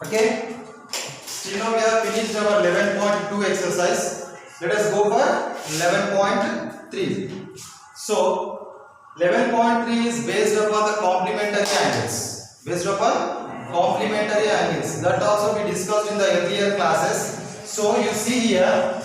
Okay. Still now we have finished our 11.2 exercise. Let us go for 11.3. So 11.3 is based upon the complementary angles. Based upon complementary angles. That also we discussed in the earlier classes. So you see here,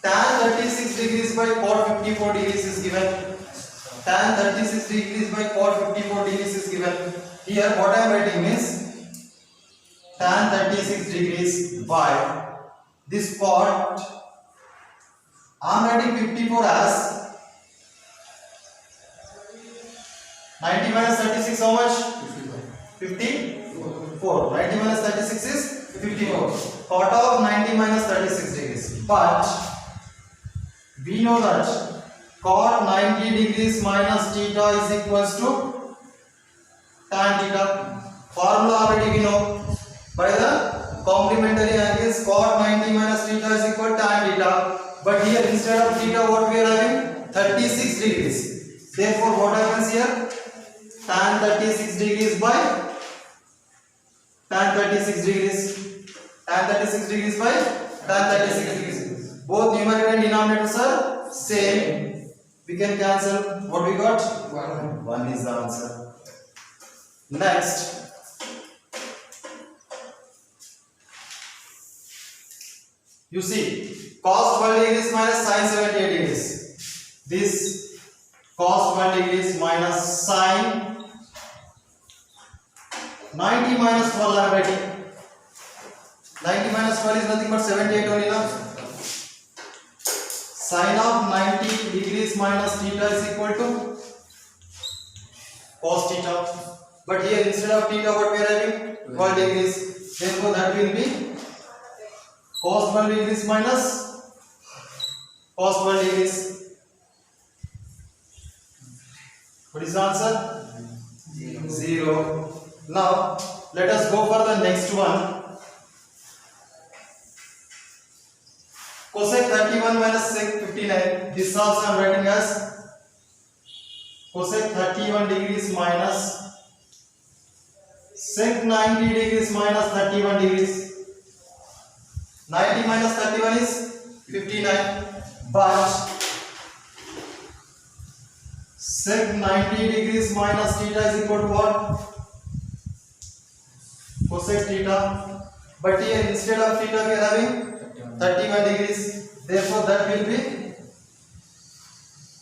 tan 36 degrees by cot 54 degrees is given. Tan 36 degrees by cot 54 degrees is given. Here what I am writing is tan 36 degrees by this cot. I am writing 54 as 90 minus 36 how much? 54. 90 minus 36 is 54. Cot of 90 minus 36 degrees. But we know that cot 90 degrees minus theta is equals to tan theta. Formula already we know. By the complementary angles, cot 90 minus theta is equal to tan theta. But here instead of theta what we are having? 36 degrees. Therefore what happens here? Tan 36 degrees by tan 36 degrees. Tan 36 degrees by tan 36 degrees. Both numerator and denominators are same. We can cancel. What we got? 1. 1 is the answer. Next. You see, cos 12 degrees minus sin 78 degrees. This cos 1 degrees minus sin 90 minus 12 I am writing. 90 minus 12 is nothing but 78 only now. Sin of 90 degrees minus theta is equal to cos theta. But here instead of theta what we are having? 12 degrees. Therefore that will be cos 12 degrees minus cos 12 degrees. What is the answer? 0. Now let us go for the next one. Cosec 31 minus sec 59. This also I am writing as cosec 31 degrees minus sec 90 degrees minus 31 degrees. 90 minus 31 is 59. But sec 90 degrees minus theta is equal to what? Cosec theta. But here instead of theta we are having 31 degrees. Therefore that will be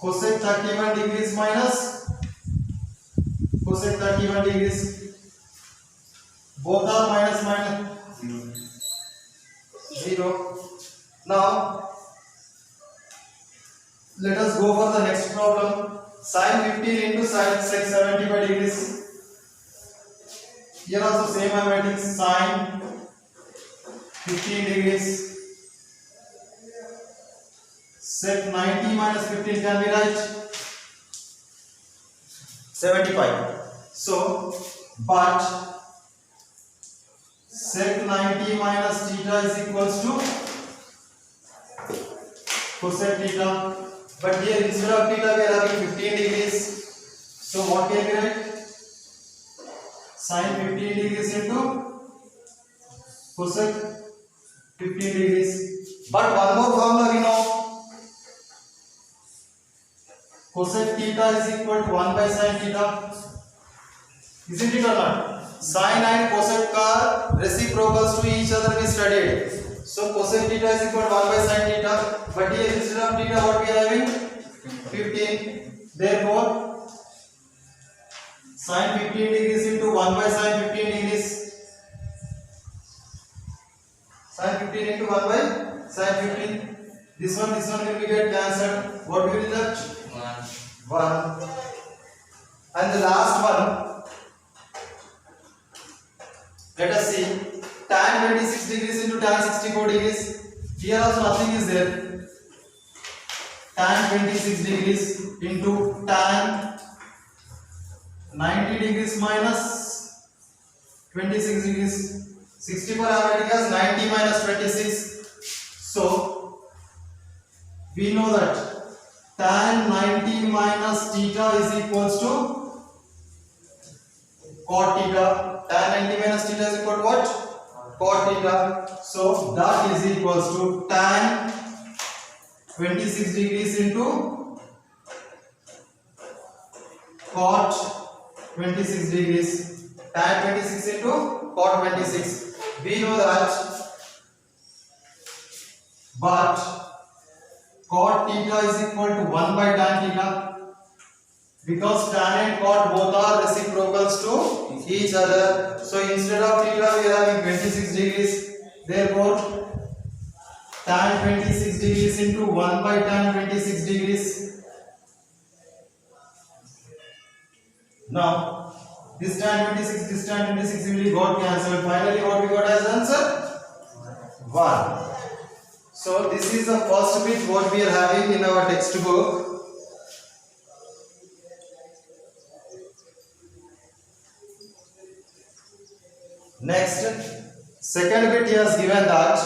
cosec 31 degrees minus cosec 31 degrees. Both are minus minus 0. Now let us go for the next problem. Sin 15 into sin sec 75 degrees. Here also same I am writing sin 15 degrees. Sec 90 minus 15 can be right 75. So, but sec 90 minus theta is equals to cosec theta. But here instead of theta we are having 15 degrees. So what can we write? Sin 15 degrees into cosec 15 degrees. But one more formula we know. Cosec theta is equal to 1 by sin theta. Isn't it or not? Sin and cosec are reciprocals to each other we studied. So cosec theta is equal to 1 by sin theta. But here instead of theta what we are having? 15. Therefore sin 15 degrees into 1 by sin 15 degrees. Sin 15 into 1 by sin 15. This one will be get cancelled. What will be left? 1. And the last one, let us see, tan 26 degrees into tan 64 degrees. Here also nothing is there. Tan 26 degrees into tan 90 degrees minus 26 degrees. 64 I am writing as 90 minus 26. So we know that tan 90 minus theta is equals to cot theta. Tan 90 minus theta is equal to what? Cot theta. So that is equals to tan 26 degrees into cot 26 degrees. Tan 26 into cot 26. We know that, but cot theta is equal to 1 by tan theta, because tan and cot both are reciprocals to each other. So instead of theta we are having 26 degrees. Therefore tan 26 degrees into 1 by tan 26 degrees. Now this tan 26, this tan 26 will be got cancelled. Finally what we got as answer? 1. So this is the first bit what we are having in our textbook. Next, second bit he has given that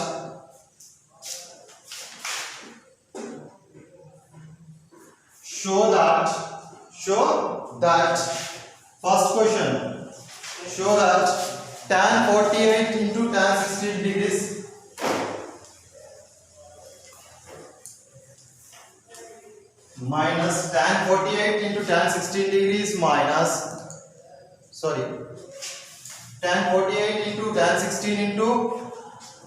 show that first question, show that tan 48 into tan 16 degrees minus tan 48 into tan 16 degrees minus, sorry, tan 48 into tan 16 into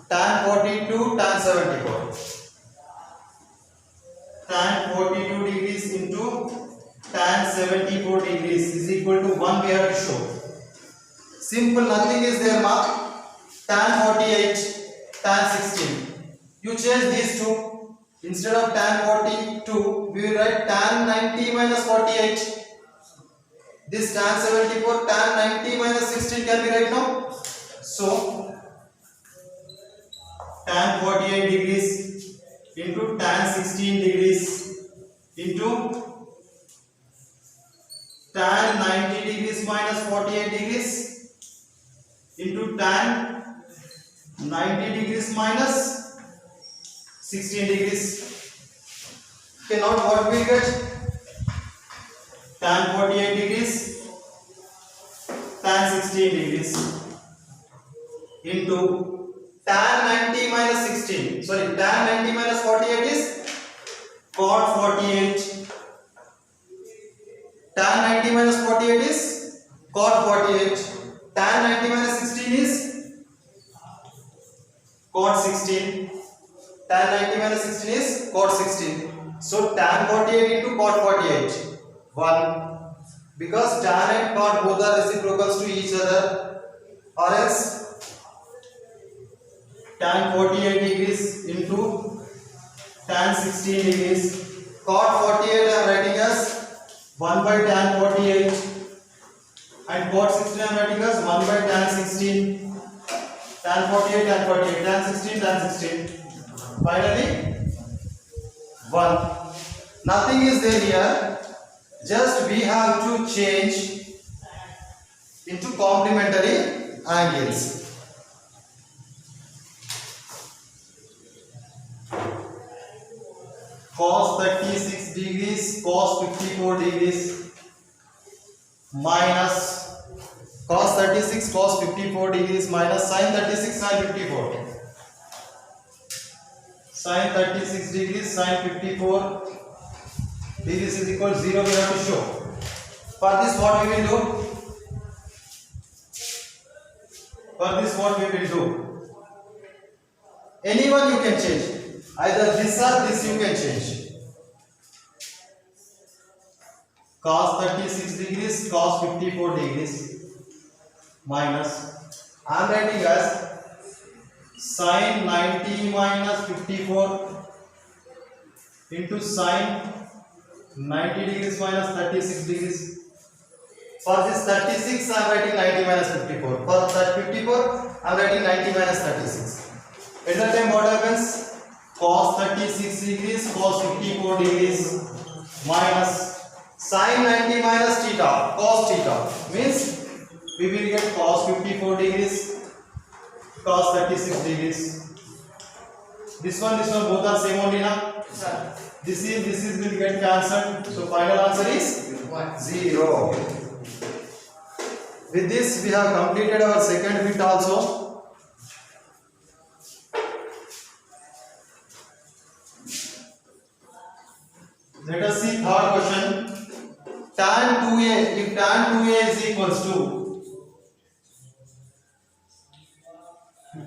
tan 42 tan 74. Tan 42 degrees into tan 74 degrees is equal to 1 we have to show. Simple, nothing is there, mark. Tan 48, tan 16. You change these two. Instead of tan 42, we will write tan 90 minus 48. This tan 74, tan 90 minus 16 can be right now. So tan 48 degrees into tan 16 degrees into tan 90 degrees minus 48 degrees into tan 90 degrees minus 16 degrees. Okay, now what we get? Tan 48 degrees, tan 16 degrees into tan 90 minus 16. Sorry, tan 90 minus 48 is cot 48. Tan 90 minus 48 is cot 48. Tan 90 minus 16 is cot 16. Tan 90 minus 16 is cot 16. So tan 48 into cot 48, 1. Because tan and cot both are reciprocals to each other, or else tan 48 degrees into tan 16 degrees. Cot 48 I am writing as 1 by tan 48 and cot 16 I am writing as 1 by tan 16. Tan 48, tan 48, tan 16, tan 16. Finally 1. Nothing is there here. Just we have to change into complementary angles. Cos 36 degrees, cos 54 degrees minus cos 36, cos 54 degrees minus sin 36, sin 54. Sin 36 degrees, sin 54 degrees is equal to 0 we have to show. For this what we will do? For this what we will do? Anyone you can change. Either this or this you can change. Cos 36 degrees, cos 54 degrees minus, I am writing as sin 90 minus 54 into sin 90 degrees minus 36 degrees. For this 36 I am writing 90 minus 54. For that 54 I am writing 90 minus 36. At that time what happens? Cos 36 degrees, cos 54 degrees minus sin 90 minus theta, cos theta, means we will get cos 54 degrees, cos 36 degrees. This one both are same only na? This is will get cancelled. So final answer is 0. With this we have completed our second bit also. Let us see third question. Tan 2a, if tan 2a is equals to,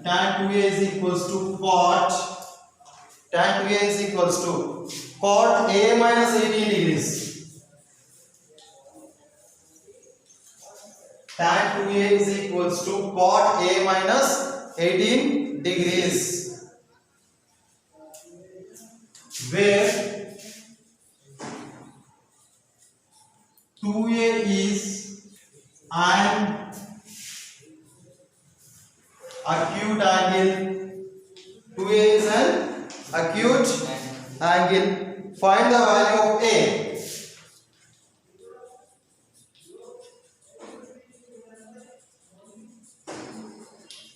tan 2a is equals to cot, tan 2a is equals to cot a minus 18 degrees. Tan 2a is equals to cot a minus 18 degrees, where 2a is an acute angle. 2a is an acute angle. Find the value of a.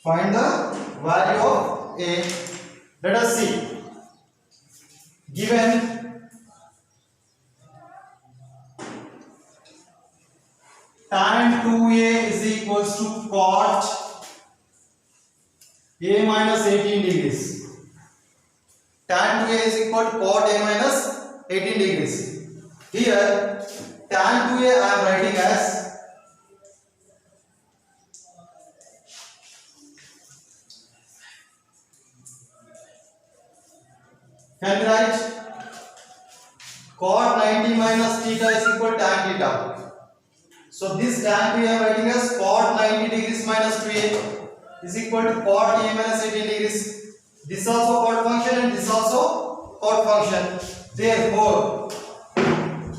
Find the value of a. Let us see. Given tan 2a is equals to cot a minus 18 degrees. Tan 2a is equal to cot a minus 18 degrees. Here tan 2a I am writing as can we write cot 90 minus theta is equal to tan theta. So this tan 2a I am writing as cot 90 degrees minus 2a is equal to cot a minus 18 degrees. This also cot function and this also cot function. Therefore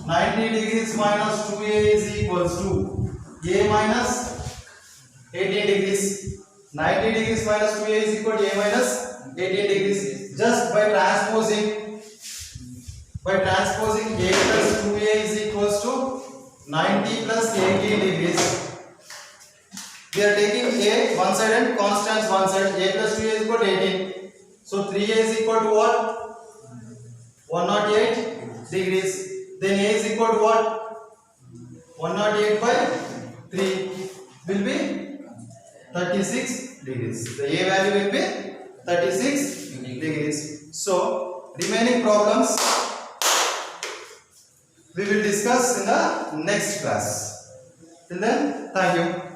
90 degrees minus 2a is equals to a minus 18 degrees. 90 degrees minus 2a is equal to a minus 18 degrees. Just by transposing a plus 2a is equals to 90 plus 18 degrees. We are taking a one side and constants one side. A plus 2a is equal to 18. So 3a is equal to what? 108 degrees. Then a is equal to what? 108 by 3 will be 36 degrees. The a value will be 36 degrees. So remaining problems we will discuss in the next class. Till then, thank you.